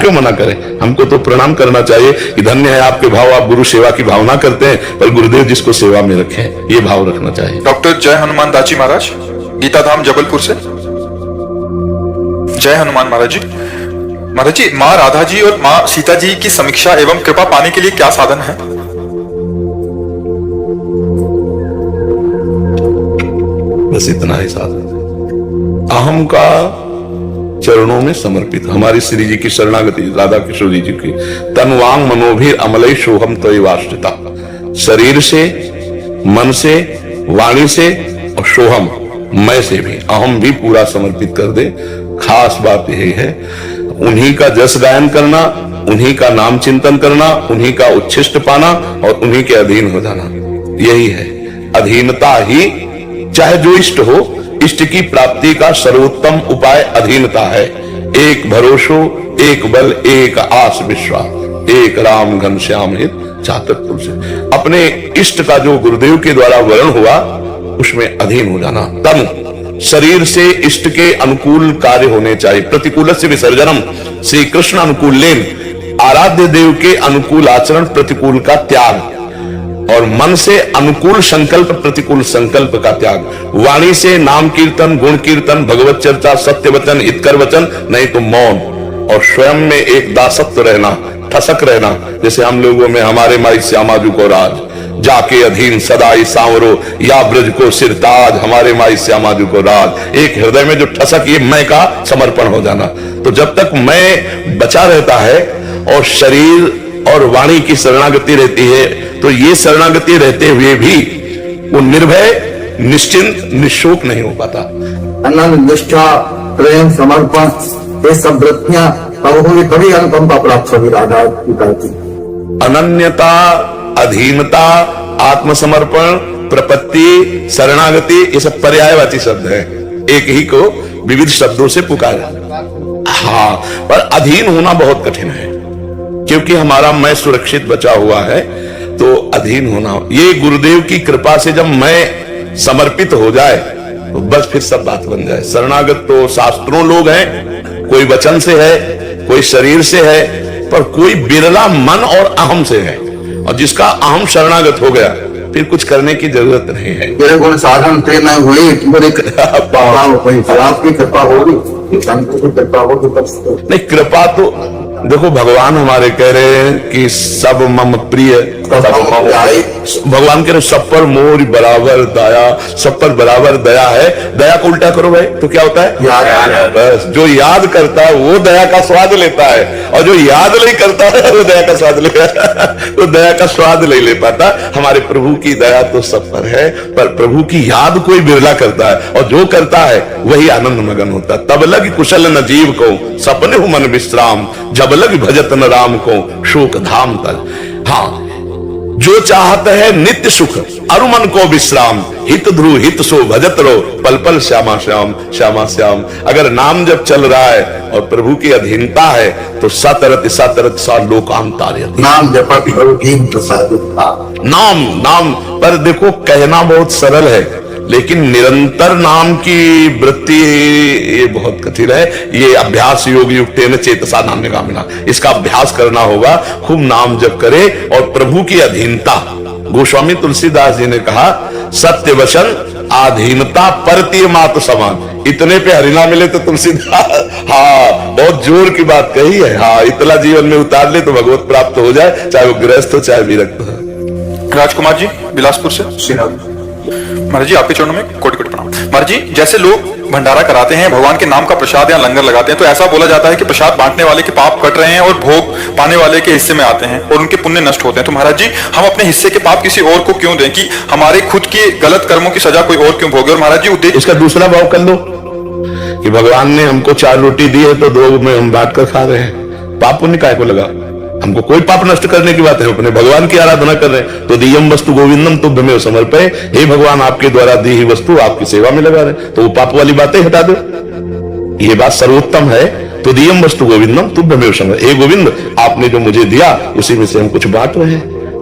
क्यों मना करें? हमको तो प्रणाम करना चाहिए कि धन्य है आपके भाव, आप गुरु सेवा की भावना करते हैं, पर गुरुदेव जिसको सेवा में रखे ये भाव रखना चाहिए। डॉक्टर जय हनुमान दाची महाराज, गीता धाम जबलपुर से। जय हनुमान महाराज जी। महाराज जी, माँ राधा जी और माँ सीता जी की समीक्षा एवं कृपा पाने के लिए क्या साधन है? बस इतना ही साधन, अहम का चरणों में समर्पित, हमारी श्री जी की शरणागति, राधा किशोर जी की तनवांग मनोभीर अमलई सोहम त्वयिवाश्रिता, शरीर से, मन से, वाणी से और सोहम मैं से भी, अहम भी पूरा समर्पित कर दे। खास बात यही है, उन्हीं का जस गायन करना, उन्हीं का नाम चिंतन करना, उन्हीं का उच्छिष्ट पाना और उन्हीं के अधीन हो जाना, यही है अधीनता ही। चाहे जो इष्ट हो, इष्ट की प्राप्ति का सर्वोत्तम उपाय अधीनता है। एक भरोसो, एक बल, एक आस विश्वास, एक राम घनश्याम हित चातक तुलसी। अपने इष्ट का जो गुरुदेव के द्वारा वर्ण हुआ उसमें अधीन हो जाना। तन शरीर से इष्ट के अनुकूल कार्य होने चाहिए, प्रतिकूल से विसर्जनम, श्री कृष्ण अनुकूल लेन, आराध्य देव के अनुकूल आचरण, प्रतिकूल का त्याग, और मन से अनुकूल संकल्प, प्रतिकूल संकल्प का त्याग, वाणी से नाम कीर्तन, गुण कीर्तन, भगवत चर्चा, सत्य वचन, हितकर वचन, नहीं तो मौन, और स्वयं में एक दासत्व रहना, ठसक रहना। जैसे हम लोगों में हमारे माई श्यामाजू को राज, जाके अधीन सदाई सांवरो, या ब्रज को सिरताज, हमारे माई श्यामाजू को राज। एक हृदय में जो ठसक, ये मैं का समर्पण हो जाना। तो जब तक मैं बचा रहता है और शरीर और वाणी की शरणागति रहती है, तो ये शरणागति रहते हुए भी वो निर्भय, निश्चिंत, निशोक नहीं हो पाता। अनन्य निष्ठा, प्रेम, समर्पण, ये सब वृत्तियां तब होंगी तभी अनुकंपा प्राप्त होगी राधा पिता की। अनन्यता, अधीनता, आत्मसमर्पण, प्रपत्ति, शरणागति, ये सब पर्यायवाची शब्द है, एक ही को विविध शब्दों से पुकारा। हाँ, पर अधीन होना बहुत कठिन है, क्योंकि हमारा मैं सुरक्षित बचा हुआ है। तो अधीन होना, ये गुरुदेव की कृपा से जब मैं समर्पित हो जाए तो बस फिर सब बात बन जाए। शरणागत तो शास्त्रों लोग हैं, कोई वचन से है, कोई शरीर से है, पर कोई बिरला मन और अहम से है। और जिसका अहम शरणागत हो गया फिर कुछ करने की जरूरत नहीं है। तेरे गुण साधन थे मैं हुई, आपकी कृपा होगी, संत की कृपा होगी तब। नहीं, कृपा तो देखो भगवान हमारे कह रहे हैं कि सब मम प्रिय, भगवान कह रहे सब पर मोर बराबर दया, सब पर बराबर दया है। दया को उल्टा करो भाई तो क्या होता है? याद। बस जो याद करता है वो दया का स्वाद लेता है, और जो याद नहीं करता है वो दया का स्वाद तो दया का स्वाद नहीं ले पाता। हमारे प्रभु की दया तो सब पर है, पर प्रभु की याद कोई बिरला करता है, और जो करता है वही आनंद मगन होता है। तब लग कुशल न जीव को, सपने हो मन विश्राम, जब लग भजत न राम को, शोक धाम तल। हाँ, जो चाहता है नित्य सुख, अरु मन को विश्राम, हित ध्रुव हित सो भजत रो, पल पल श्यामा श्याम, श्यामा श्याम। अगर नाम जब चल रहा है और प्रभु की अधीनता है तो सतरत सतरत सा लोकांतार्य। नाम जपत नाम पर देखो कहना बहुत सरल है, लेकिन निरंतर नाम की वृत्ति ये बहुत कठिन है। ये अभ्यास योग युक्तेन चेतसा नाम्यगामिना, इसका अभ्यास करना होगा। खूब नाम जप करे और प्रभु की अधीनता। गोस्वामी तुलसीदास जी ने कहा, सत्य वचन आधीनता परतीय मात समान। इतने पे हरिना मिले तो तुलसीदास, हाँ बहुत जोर की बात कही है। हाँ, इतना जीवन में उतार ले तो भगवत प्राप्त हो जाए, चाहे वो गृहस्थ हो चाहे विरक्त हो। राजकुमार जी बिलासपुर से। महाराज जी आपके चरणों में कोटि कोटि प्रणाम। महाराज जी, जैसे लोग भंडारा कराते हैं, भगवान के नाम का प्रसाद या लंगर लगाते हैं, तो ऐसा बोला जाता है कि प्रसाद बांटने वाले के पाप कट रहे हैं और भोग पाने वाले के हिस्से में आते हैं और उनके पुण्य नष्ट होते हैं। तो महाराज जी, हम अपने हिस्से के पाप किसी और को क्यों दें, कि हमारे खुद के गलत कर्मों की सजा कोई और क्यों भोगे? और महाराज जी उद्देश्य इसका दूसरा भाव कर लो कि भगवान ने हमको 4 रोटी दी है तो 2 में हम बांट कर खा रहे हैं, पाप पुण्य काय को लगा? हमको कोई पाप नष्ट करने की बात है, अपने भगवान की आराधना कर रहे हैं। तो दियम वस्तु गोविंदम तुभ्यमेव समर्पये, हे भगवान आपके द्वारा दी हुई वस्तु आपकी सेवा में लगा रहे, तो वो पाप वाली बातें हटा दो। ये बात सर्वोत्तम है। तो दियम वस्तु गोविंदम तुभ्यमेव समर्पये, हे गोविंद आपने जो मुझे दिया उसी में से हम कुछ बांट रहे हैं।